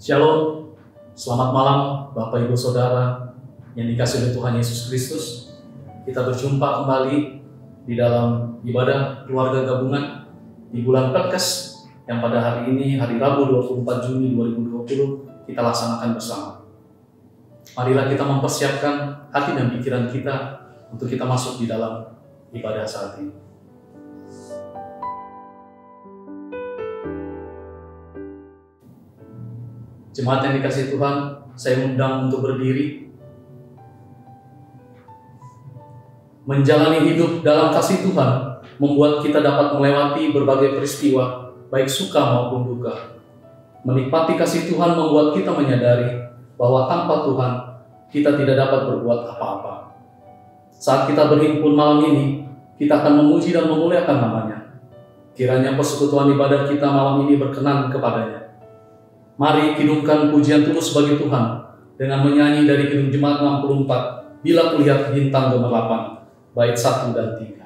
Shalom, selamat malam Bapak Ibu Saudara yang dikasihi oleh Tuhan Yesus Kristus. Kita berjumpa kembali di dalam ibadah keluarga gabungan di bulan Perkes yang pada hari ini, hari Rabu 24 Juni 2020, kita laksanakan bersama. Marilah kita mempersiapkan hati dan pikiran kita untuk kita masuk di dalam ibadah saat ini. Jemaat yang dikasihi Tuhan, saya undang untuk berdiri. Menjalani hidup dalam kasih Tuhan membuat kita dapat melewati berbagai peristiwa, baik suka maupun duka. Menikmati kasih Tuhan membuat kita menyadari bahwa tanpa Tuhan kita tidak dapat berbuat apa-apa. Saat kita berhimpun malam ini, kita akan memuji dan memuliakan namanya. Kiranya persekutuan ibadah kita malam ini berkenan kepadanya. Mari kidungkan pujian tulus bagi Tuhan dengan menyanyi dari Kidung Jemaat 64, Bila Kulihat Bintang Gemerlapan, bait 1 dan 3.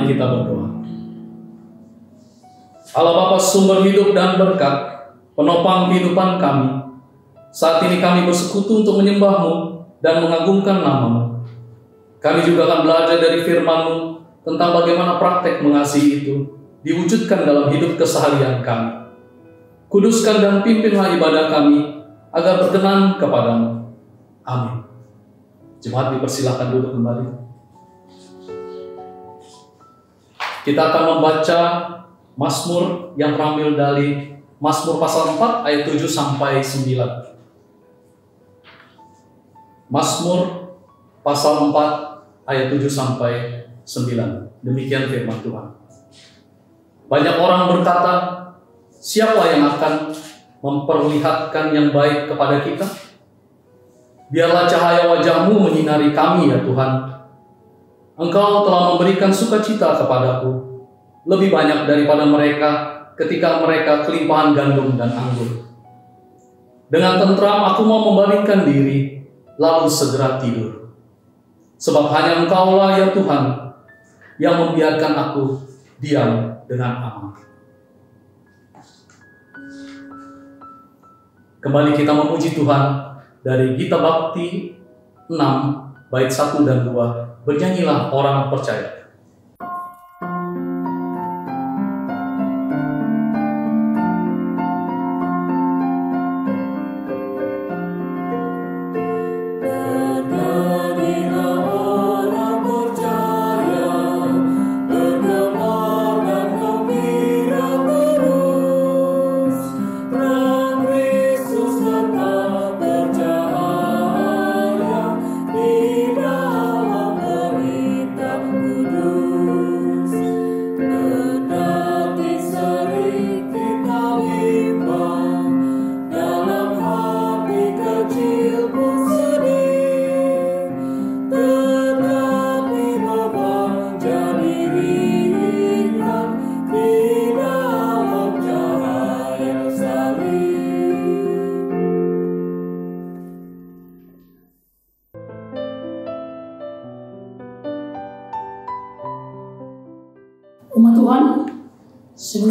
Kita berdoa. Allah Bapa sumber hidup dan berkat, penopang kehidupan kami, saat ini kami bersekutu untuk menyembah-Mu dan mengagungkan nama-Mu. Kami juga akan belajar dari firman-Mu tentang bagaimana praktek mengasihi itu diwujudkan dalam hidup keseharian kami. Kuduskan dan pimpinlah ibadah kami agar berkenan kepadamu. Amin. Jemaat dipersilakan duduk kembali. Kita akan membaca Mazmur yang terambil dari Mazmur pasal 4 ayat 7 sampai 9. Mazmur pasal 4 ayat 7 sampai 9. Demikian firman Tuhan. Banyak orang berkata, siapa yang akan memperlihatkan yang baik kepada kita? Biarlah cahaya wajah-Mu menyinari kami ya Tuhan. Engkau telah memberikan sukacita kepadaku, lebih banyak daripada mereka ketika mereka kelimpahan gandum dan anggur. Dengan tentram aku mau membaringkan diri, lalu segera tidur. Sebab hanya Engkaulah ya Tuhan, yang membiarkan aku diam dengan aman. Kembali kita memuji Tuhan dari Gita Bakti 6, bait 1 dan 2. Bernyanyilah orang percaya.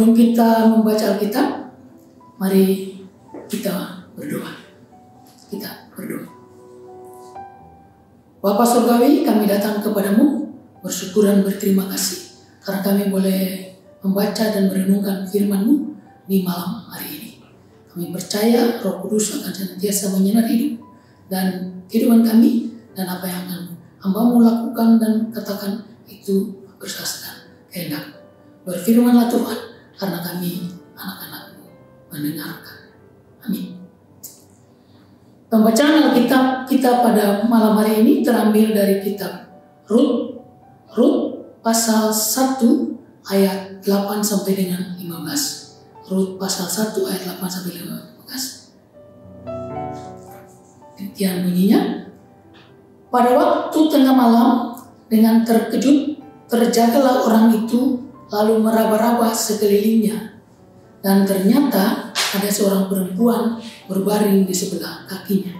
Sebelum kita membaca Alkitab, mari kita berdoa. Kita berdoa. Bapa Surgawi, kami datang kepadamu bersyukur dan berterima kasih karena kami boleh membaca dan merenungkan firman-Mu di malam hari ini. Kami percaya Roh Kudus akan senantiasa menyinari hidup dan kehidupan kami, dan apa yang akan hamba-Mu lakukan dan katakan itu berdasarkan kehendak. Berfirmanlah Tuhan, karena kami anak-anak-Mu mendengarkan. Amin. Pembacaan Alkitab kita pada malam hari ini terambil dari kitab Rut pasal 1 ayat 8 sampai dengan 15. Rut pasal 1 ayat 8 sampai 15. Demikian bunyinya. Pada waktu tengah malam, dengan terkejut terjagalah orang itu, lalu meraba-raba sekelilingnya, dan ternyata ada seorang perempuan berbaring di sebelah kakinya.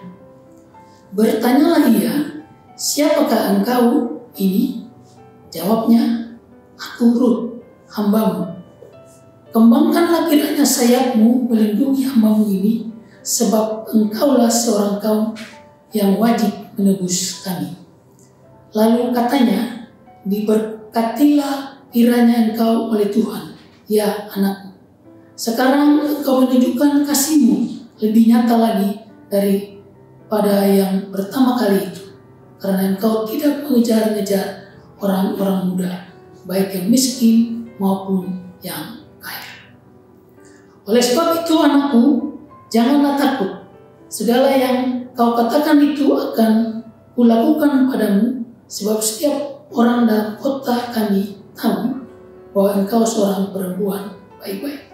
Bertanyalah ia, "Siapakah engkau ini?" Jawabnya, "Aku Rut, hamba-Mu. Kembangkanlah kiranya sayapmu melindungi hamba-Mu ini, sebab engkaulah seorang kaum yang wajib menebus kami." Lalu katanya, "Diberkatilah kiranya engkau oleh Tuhan, ya anakku. Sekarang engkau menunjukkan kasih-Mu lebih nyata lagi daripada yang pertama kali itu, karena engkau tidak mengejar-ngejar orang-orang muda, baik yang miskin maupun yang kaya. Oleh sebab itu anakku, janganlah takut. Segala yang kau katakan itu akan kulakukan padamu, sebab setiap orang dalam kota kami tahu bahwa engkau seorang perempuan baik-baik.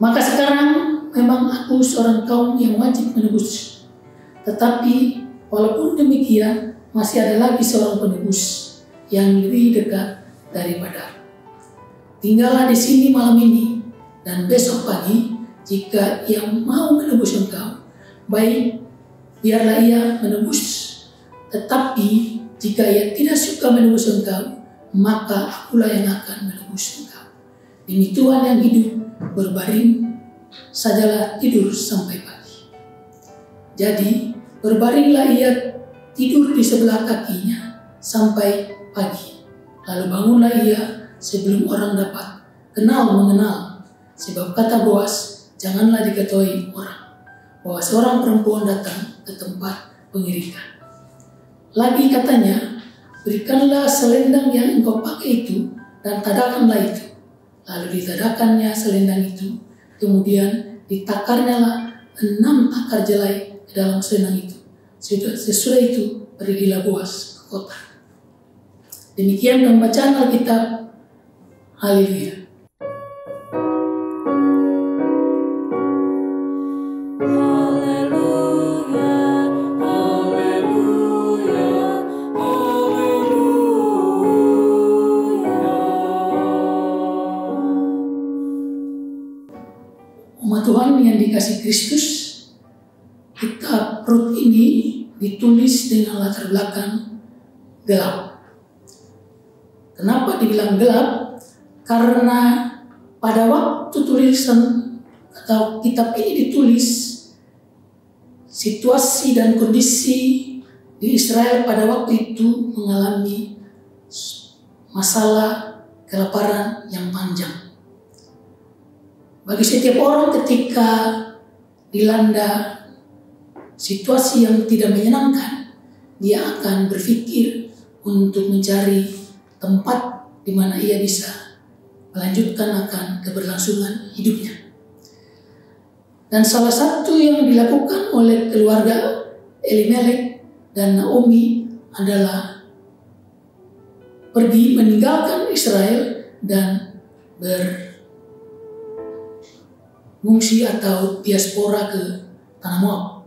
Maka sekarang memang aku seorang kaum yang wajib menebus. Tetapi walaupun demikian, masih ada lagi seorang penebus yang lebih dekat daripada. Tinggallah di sini malam ini, dan besok pagi jika ia mau menebus engkau, baik, biarlah ia menebus. Tetapi jika ia tidak suka menebus engkau, maka akulah yang akan menebus engkau. Demi Tuhan yang hidup, berbaring sajalah tidur sampai pagi. Jadi berbaringlah ia tidur di sebelah kakinya sampai pagi. Lalu bangunlah ia sebelum orang dapat mengenal. Sebab kata Boas, janganlah diketahui orang bahwa seorang perempuan datang ke tempat pengirikan. Lagi katanya, berikanlah selendang yang engkau pakai itu, dan tadakanlah itu. Lalu ditadakannya selendang itu, kemudian ditakarnyalah 6 akar jelai ke dalam selendang itu. Sesudah itu, pergilah Boas ke kota. Demikian pembacaan Alkitab. Haleluya. Umat Tuhan yang dikasihi Kristus, kitab Rut ini ditulis dengan latar belakang gelap. Kenapa dibilang gelap? Karena pada waktu tulisan atau kitab ini ditulis, situasi dan kondisi di Israel pada waktu itu mengalami masalah kelaparan yang panjang. Bagi setiap orang ketika dilanda situasi yang tidak menyenangkan, dia akan berpikir untuk mencari tempat di mana ia bisa melanjutkan akan keberlangsungan hidupnya. Dan salah satu yang dilakukan oleh keluarga Elimelek dan Naomi adalah pergi meninggalkan Israel dan mengungsi atau diaspora ke tanah Moab.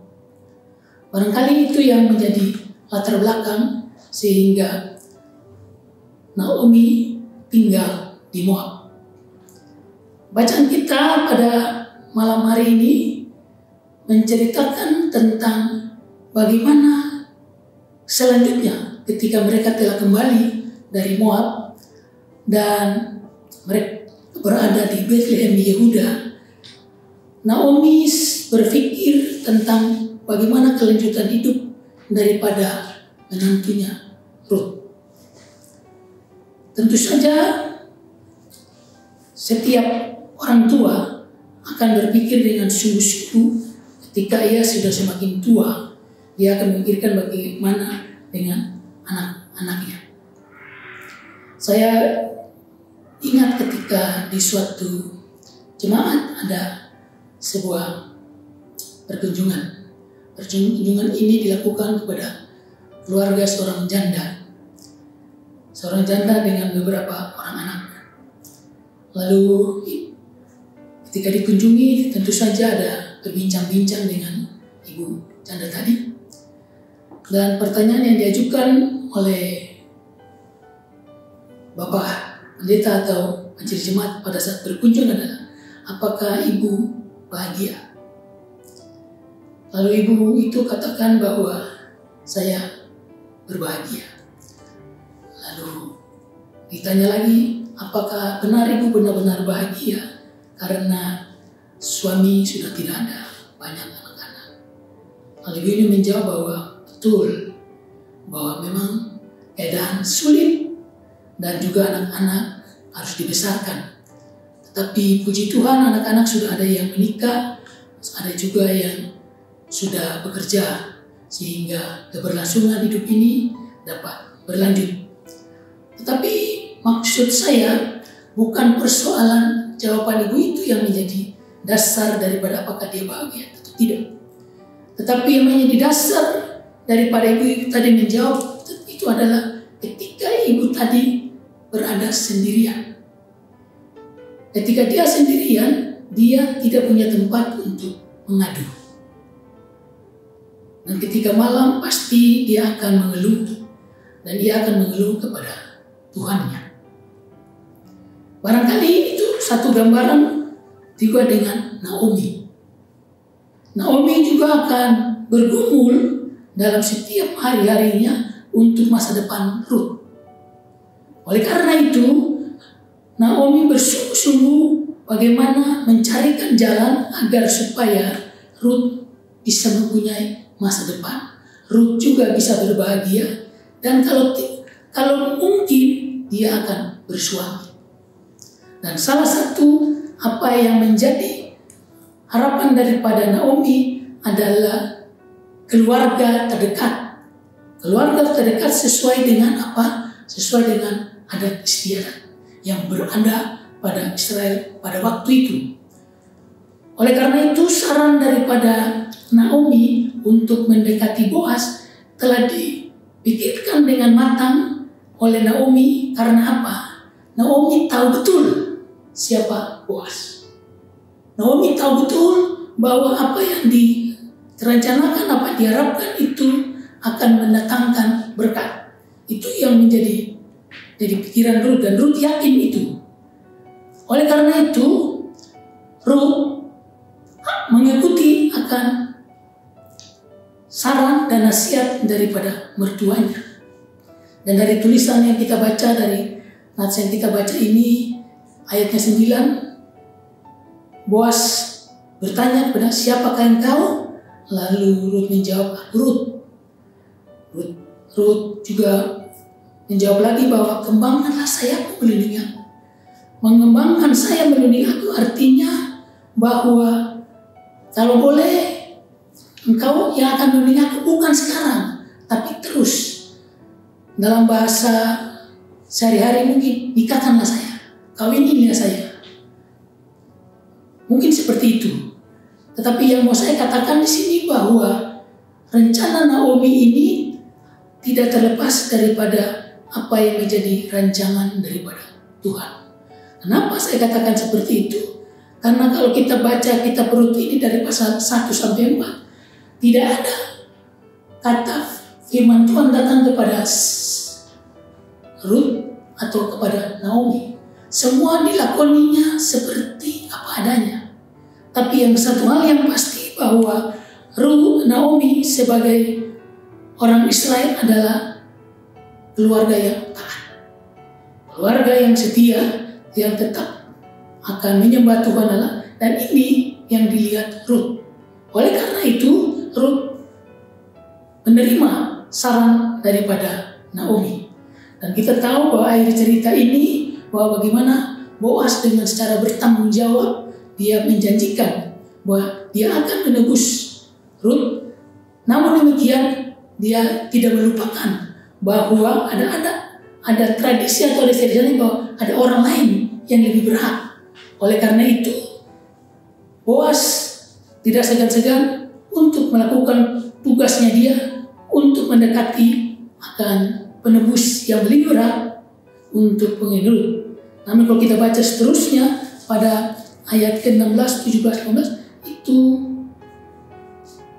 Barangkali itu yang menjadi latar belakang sehingga Naomi tinggal di Moab. Bacaan kita pada malam hari ini menceritakan tentang bagaimana selanjutnya ketika mereka telah kembali dari Moab dan berada di Bethlehem Yehuda, Naomi berpikir tentang bagaimana kelanjutan hidup daripada menantunya Ruth. Tentu saja setiap orang tua akan berpikir dengan sungguh-sungguh ketika ia sudah semakin tua. Dia akan memikirkan bagaimana dengan anak-anaknya. Saya ingat ketika di suatu jemaat ada sebuah perkunjungan. Perkunjungan ini dilakukan kepada keluarga seorang janda. Seorang janda dengan beberapa orang anak. Lalu ketika dikunjungi tentu saja ada berbincang-bincang dengan ibu janda tadi. Dan pertanyaan yang diajukan oleh Bapak Pendeta atau majelis jemaat pada saat berkunjung adalah, apakah ibu bahagia? Lalu ibu itu katakan bahwa saya berbahagia. Lalu ditanya lagi, apakah benar ibu benar-benar bahagia karena suami sudah tidak ada, banyak anak-anak? Lalu ibu ini menjawab bahwa betul, bahwa memang keadaan sulit dan juga anak-anak harus dibesarkan. Tetapi puji Tuhan, anak-anak sudah ada yang menikah, ada juga yang sudah bekerja, sehingga keberlangsungan hidup ini dapat berlanjut. Tetapi maksud saya bukan persoalan jawaban ibu itu yang menjadi dasar daripada apakah dia bahagia atau tidak. Tetapi yang menjadi dasar daripada ibu tadi menjawab itu adalah ketika ibu tadi berada sendirian. Ketika dia sendirian, dia tidak punya tempat untuk mengadu. Dan ketika malam pasti dia akan mengeluh, dan dia akan mengeluh kepada Tuhannya. Barangkali itu satu gambaran juga dengan Naomi. Naomi juga akan bergumul dalam setiap hari-harinya untuk masa depan Ruth. Oleh karena itu, Naomi bersungguh-sungguh bagaimana mencarikan jalan agar supaya Ruth bisa mempunyai masa depan. Ruth juga bisa berbahagia, dan kalau mungkin dia akan bersuami. Dan salah satu apa yang menjadi harapan daripada Naomi adalah keluarga terdekat. Keluarga terdekat sesuai dengan apa? Sesuai dengan adat istiadat yang berada pada Israel pada waktu itu. Oleh karena itu, saran daripada Naomi untuk mendekati Boaz telah dipikirkan dengan matang oleh Naomi. Karena apa? Naomi tahu betul siapa Boaz. Naomi tahu betul bahwa apa yang direncanakan, apa yang diharapkan itu akan mendatangkan berkat. Itu yang menjadi pikiran Ruth, dan Ruth yakin itu. Oleh karena itu, Ruth mengikuti akan saran dan nasihat daripada mertuanya. Dan dari tulisan yang kita baca, dari nats yang kita baca ini, ayatnya 9, Boaz bertanya kepada, siapakah engkau? Lalu Ruth menjawab, Ruth juga menjawab lagi bahwa kembangkanlah sayapmu melindungi aku. Mengembangkan sayap melindungi aku artinya bahwa kalau boleh engkau yang akan melindungi aku bukan sekarang, tapi terus. Dalam bahasa sehari-hari mungkin, nikahkanlah saya, kawinilah saya. Mungkin seperti itu. Tetapi yang mau saya katakan di sini bahwa rencana Naomi ini tidak terlepas daripada apa yang menjadi rancangan daripada Tuhan. Kenapa saya katakan seperti itu? Karena kalau kita baca kitab Rut ini dari pasal 1 sampai 4, tidak ada kata firman Tuhan datang kepada Rut atau kepada Naomi. Semua dilakoninya seperti apa adanya. Tapi yang satu hal yang pasti bahwa Naomi sebagai orang Israel adalah keluarga yang taat, keluarga yang setia, yang tetap akan menyembah Tuhan Allah. Dan ini yang dilihat Rut. Oleh karena itu, Rut menerima saran daripada Naomi. Dan kita tahu bahwa akhir cerita ini, bahwa bagaimana Boas dengan secara bertanggung jawab, dia menjanjikan bahwa dia akan menebus Rut. Namun demikian, dia tidak melupakan bahwa ada tradisi atau ada tradisi bahwa ada orang lain yang lebih berhak. Oleh karena itu, Boas tidak segan-segan untuk melakukan tugasnya dia untuk mendekati akan penebus yang lebih berat untuk penginul. Namun kalau kita baca seterusnya pada ayat ke-16, 17, 18 itu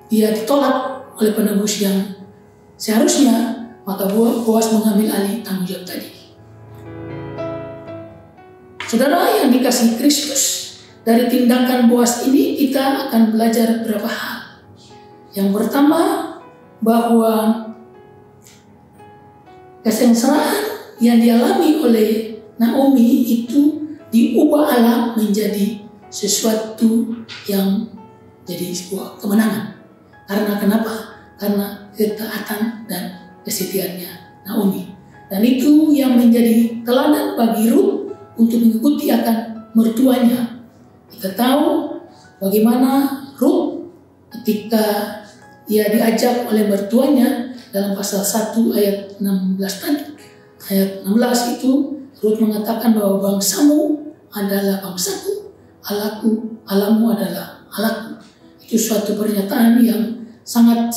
dia ditolak oleh penebus yang seharusnya, maka Boas mengambil alih tanggung jawab tadi. Saudara yang dikasihi Kristus, dari tindakan Boas ini kita akan belajar beberapa hal. Yang pertama, bahwa kesengsaraan yang dialami oleh Naomi itu diubah Allah menjadi sesuatu yang jadi sebuah kemenangan. Karena kenapa? Karena ketaatan dan kesetiaannya Naomi. Dan itu yang menjadi teladan bagi Rut untuk mengikuti akan mertuanya. Kita tahu bagaimana Rut ketika ia diajak oleh mertuanya dalam pasal 1 ayat 16 tadi. Ayat 16 itu Rut mengatakan bahwa bangsamu adalah bangsaku, Allahmu adalah Allahku. Itu suatu pernyataan yang sangat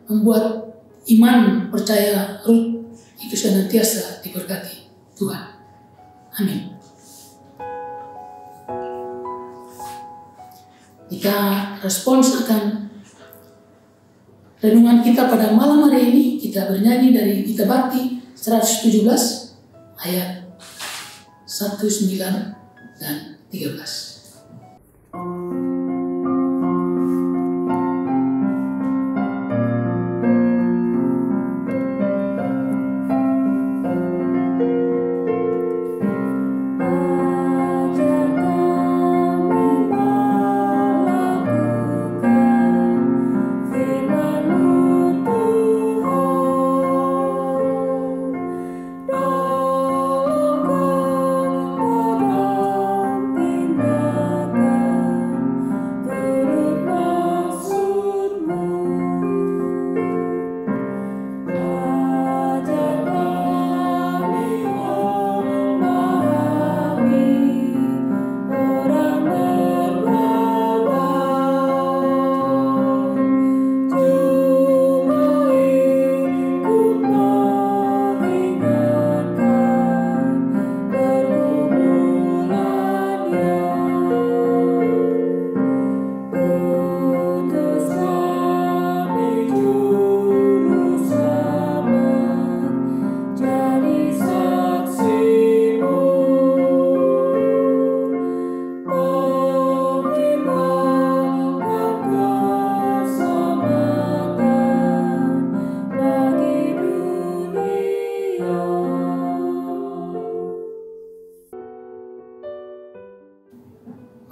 membuat iman percaya Rut itu senantiasa diberkati Tuhan. Amin. Kita respons akan renungan kita pada malam hari ini. Kita bernyanyi dari Gita Bakti 117 ayat 1, 9 dan 13.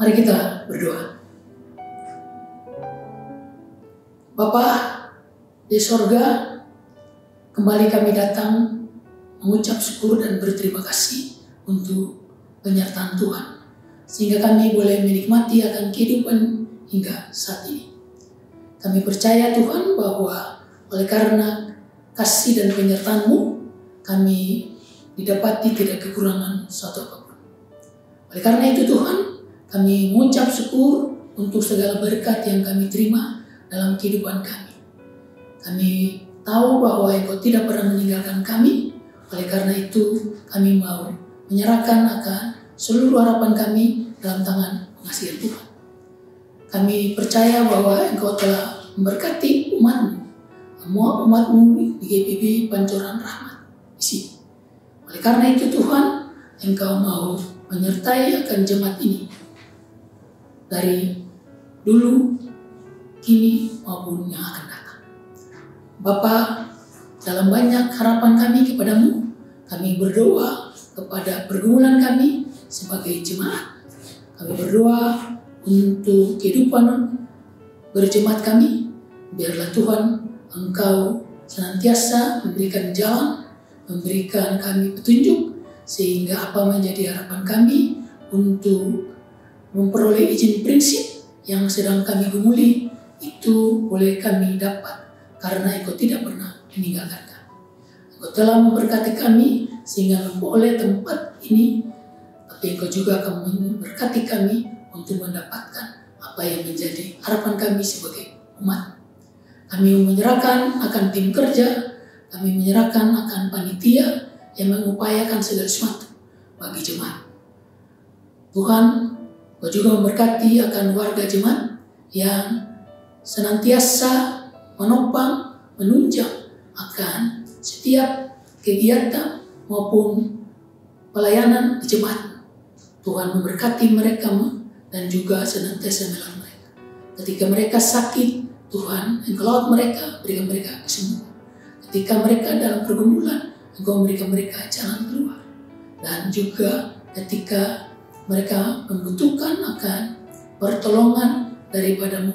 Mari kita berdoa. Bapa di sorga, kembali kami datang mengucap syukur dan berterima kasih untuk penyertaan Tuhan, sehingga kami boleh menikmati akan kehidupan hingga saat ini. Kami percaya Tuhan bahwa oleh karena kasih dan penyertaan-Mu, kami didapati tidak kekurangan suatu apapun. Oleh karena itu Tuhan, kami mengucap syukur untuk segala berkat yang kami terima dalam kehidupan kami. Kami tahu bahwa Engkau tidak pernah meninggalkan kami. Oleh karena itu, kami mau menyerahkan akan seluruh harapan kami dalam tangan pengasihan Tuhan. Kami percaya bahwa Engkau telah memberkati umat-Mu, semua umat-Mu di GPB Pancoran Rahmat di sini. Oleh karena itu Tuhan, Engkau mau menyertai akan jemaat ini dari dulu, kini maupun yang akan datang. Bapa, dalam banyak harapan kami kepadamu, kami berdoa kepada pergumulan kami, sebagai jemaat. Kami berdoa untuk kehidupan berjemaat kami. Biarlah Tuhan Engkau senantiasa memberikan jalan, memberikan kami petunjuk, sehingga apa menjadi harapan kami untuk memperoleh izin prinsip yang sedang kami gumuli, itu boleh kami dapat karena Engkau tidak pernah meninggalkan kami. Engkau telah memberkati kami sehingga memperoleh tempat ini, tapi Engkau juga akan memberkati kami untuk mendapatkan apa yang menjadi harapan kami sebagai umat. Kami menyerahkan akan tim kerja, kami menyerahkan akan panitia yang mengupayakan segala sesuatu bagi jemaat. Tuhan, Kau juga memberkati akan warga jemaat yang senantiasa menopang, menunjang akan setiap kegiatan maupun pelayanan di jemaat. Tuhan memberkati mereka dan juga senantiasa menolong mereka. Ketika mereka sakit, Tuhan Engkau lawat mereka, berikan mereka kesembuhan. Ketika mereka dalam pergumulan, Engkau memberikan mereka jalan keluar. Dan juga ketika mereka membutuhkan akan pertolongan daripadamu,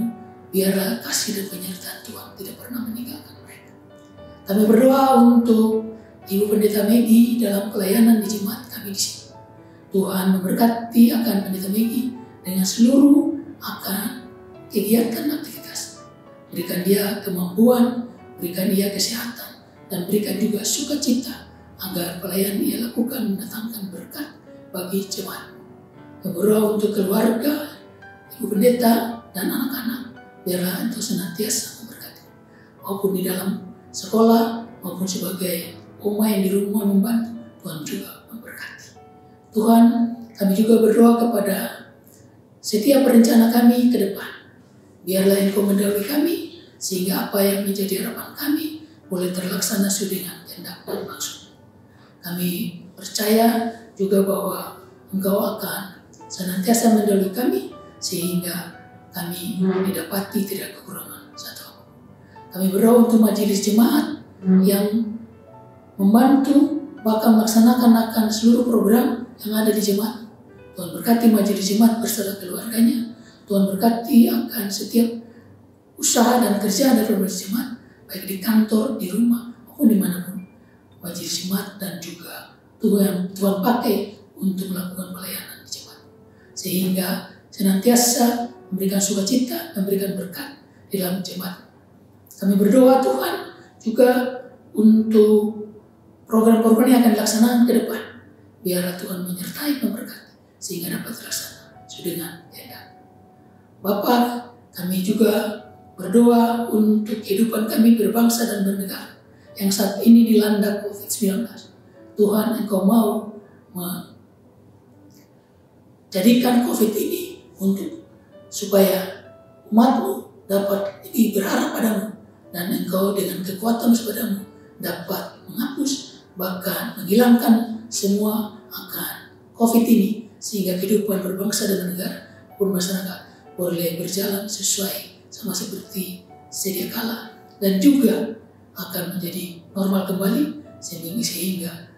biarlah kasih dan penyertaan Tuhan tidak pernah meninggalkan mereka. Kami berdoa untuk Ibu Pendeta Megi dalam pelayanan di jemaat kami di sini. Tuhan memberkati akan Pendeta Megi dengan seluruh akan kegiatan aktivitas. Berikan dia kemampuan, berikan dia kesehatan, dan berikan juga sukacita agar pelayanan ia lakukan mendatangkan berkat bagi jemaat. Berdoa untuk keluarga, Ibu Pendeta, dan anak-anak. Biarlah Engkau senantiasa memberkati, maupun di dalam sekolah, maupun sebagai oma yang di rumah membantu, Tuhan juga memberkati. Tuhan, kami juga berdoa kepada setiap rencana kami ke depan. Biarlah Engkau mendahului kami, sehingga apa yang menjadi harapan kami boleh terlaksana sesuai dengan kehendak dan maksud. Kami percaya juga bahwa Engkau akan senantiasa mendahului kami, sehingga kami didapati tidak kekurangan satu apapun. Kami berdoa untuk majelis jemaat yang membantu bahkan melaksanakan akan seluruh program yang ada di jemaat. Tuhan berkati majelis jemaat beserta keluarganya. Tuhan berkati akan setiap usaha dan kerja dari majelis jemaat, baik di kantor, di rumah, maupun dimanapun majelis jemaat, dan juga Tuhan pakai untuk melakukan pelayanan di jemaat, sehingga senantiasa memberikan sukacita dan memberikan berkat di dalam jemaat. Kami berdoa Tuhan juga untuk program-program yang akan dilaksanakan ke depan. Biarlah Tuhan menyertai memberkati sehingga dapat terlaksana sesuai dengan kehendak. Bapa, kami juga berdoa untuk kehidupan kami berbangsa dan bernegara yang saat ini dilanda COVID-19. Tuhan, Engkau mau jadikan COVID ini untuk supaya umat-Mu dapat lebih berharap padamu, dan Engkau dengan kekuatan padamu dapat menghapus bahkan menghilangkan semua akan COVID ini, sehingga kehidupan berbangsa dan negara pun masyarakat boleh berjalan sesuai sama seperti sedia kala, dan juga akan menjadi normal kembali, sehingga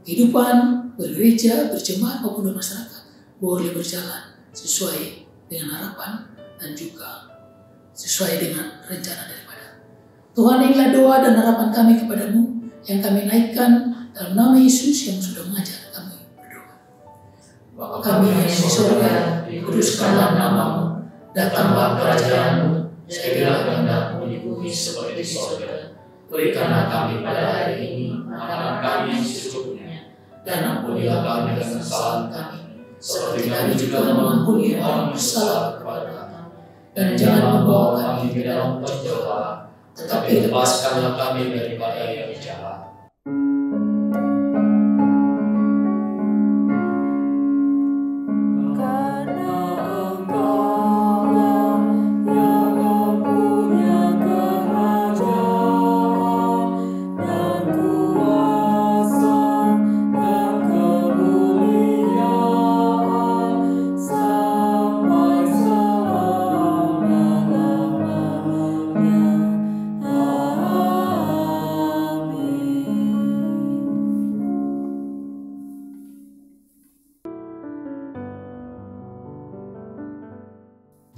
kehidupan bergereja, berjemaat maupun bermasyarakat boleh berjalan sesuai dengan harapan dan juga sesuai dengan rencana daripada Tuhan. Inilah doa dan harapan kami kepadamu yang kami naikkan dalam nama Yesus yang sudah mengajar kami berdoa. Bapa kami yang di surga, dikuduskanlah namamu, datanglah kerajaan-Mu, jadilah kehendak-Mu di bumi seperti di surga. Berikanlah kami pada hari ini makanan kami yang secukupnya, dan ampunilah kami atas kesalahan kami, seperti kami juga mengampuni orang bersalah kepada kami. Dan jangan membawa kami ke dalam pencobaan, tetapi lepaskanlah kami daripada yang jahat. Amin.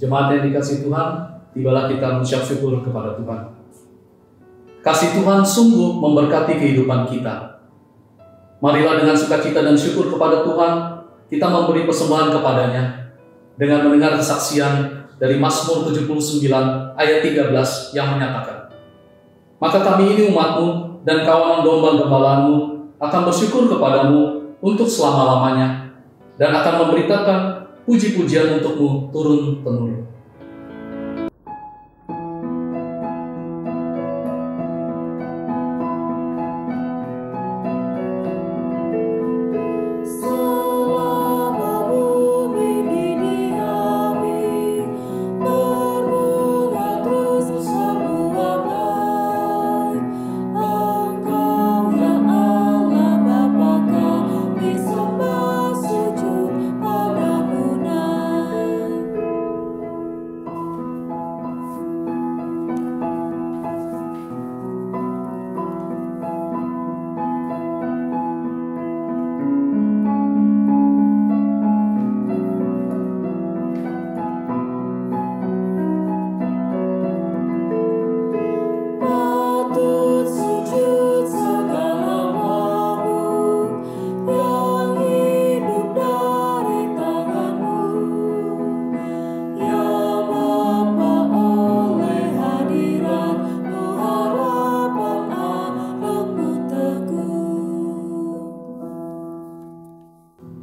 Jemaat yang dikasihi Tuhan, tibalah kita mengucap syukur kepada Tuhan. Kasih Tuhan sungguh memberkati kehidupan kita. Marilah dengan sukacita dan syukur kepada Tuhan, kita memberi persembahan kepadanya dengan mendengar kesaksian dari Mazmur 79 ayat 13 yang menyatakan, "Maka kami ini umatmu dan kawanan domba gembalaanmu akan bersyukur kepadamu untuk selama-lamanya dan akan memberitakan puji-pujian untukmu turun-temurun."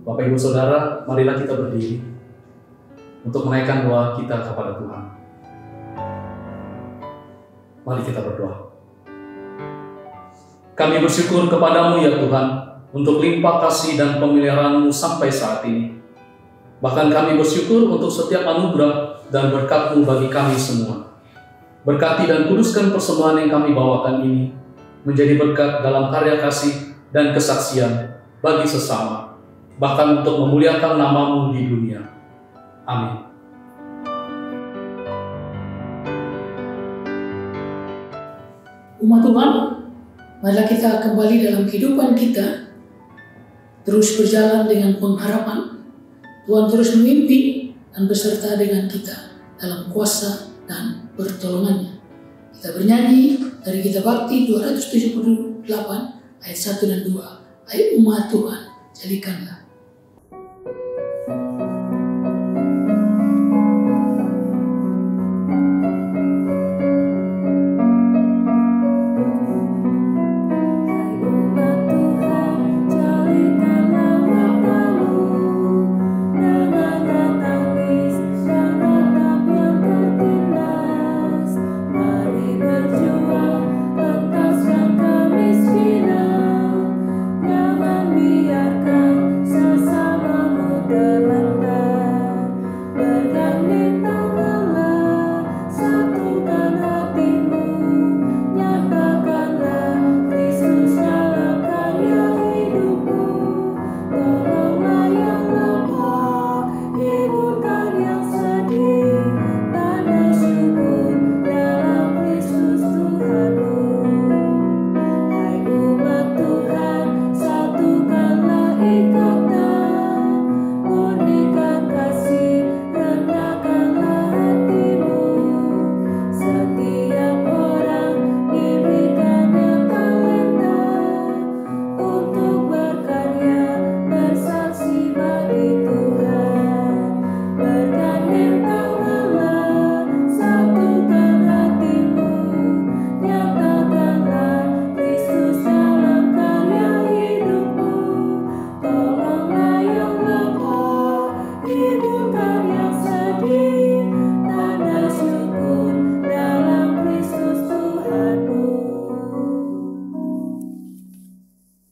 Bapak Ibu Saudara, marilah kita berdiri untuk menaikkan doa kita kepada Tuhan. Mari kita berdoa. Kami bersyukur kepadamu ya Tuhan, untuk limpah kasih dan pemeliharaan-Mu sampai saat ini. Bahkan kami bersyukur untuk setiap anugerah dan berkat-Mu bagi kami semua. Berkati dan kuduskan persembahan yang kami bawakan ini, menjadi berkat dalam karya kasih dan kesaksian bagi sesama, bahkan untuk memuliakan nama-Mu di dunia. Amin. Umat Tuhan, marilah kita kembali dalam kehidupan kita, terus berjalan dengan pengharapan Tuhan terus memimpin dan beserta dengan kita dalam kuasa dan pertolongannya. Kita bernyanyi dari Kitab Bakti 278 ayat 1 dan 2. Hai umat Tuhan, jadikanlah.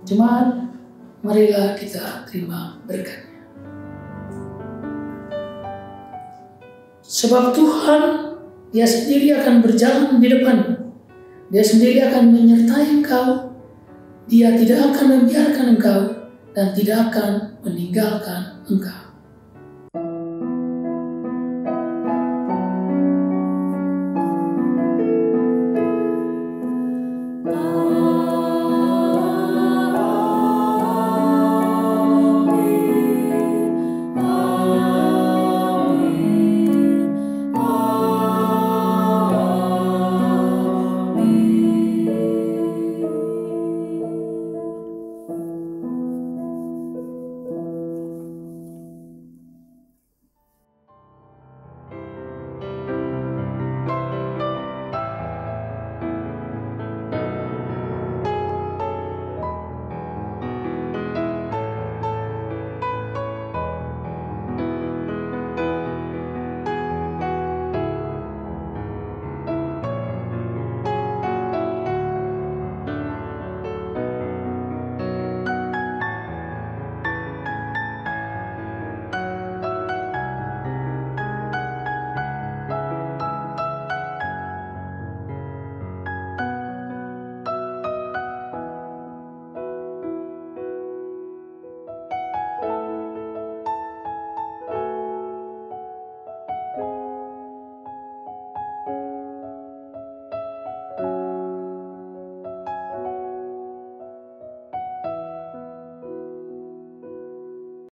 Jemaat, marilah kita terima berkat-Nya. Sebab Tuhan, Dia sendiri akan berjalan di depanmu. Dia sendiri akan menyertai engkau. Dia tidak akan membiarkan engkau dan tidak akan meninggalkan engkau.